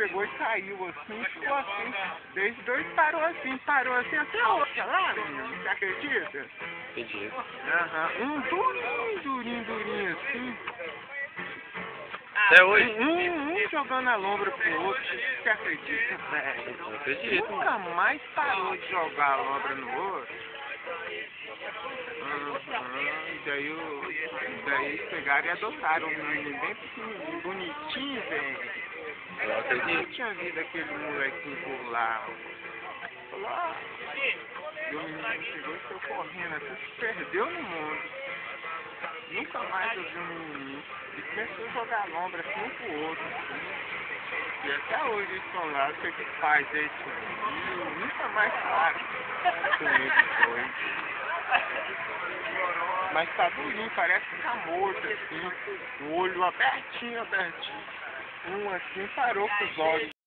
pegou e caiu assim, ficou assim. Desde dois parou assim até hoje, lá, menino, você acredita? Acredito. Aham, durinho assim. Até hoje? Um jogando a lombra pro outro, você acredita, velho? Não acredito. Nunca mais parou de jogar a lombra no outro. E daí eles pegaram e adotaram um menino bem pequenininho, bonitinho, velho. Não acredito. Eu tinha visto aquele molequinho por lá. Falou, e o menino chegou e saiu correndo, até se perdeu no mundo. Nunca mais eu vi um menininho. E começou a jogar lombra assim um pro outro. Assim. E até hoje eles estão lá, não sei o que faz aí, sumiu, nunca mais falaram com eles dois. Mas tá durinho, parece que tá morto assim, o olho abertinho. Um assim parou com os olhos.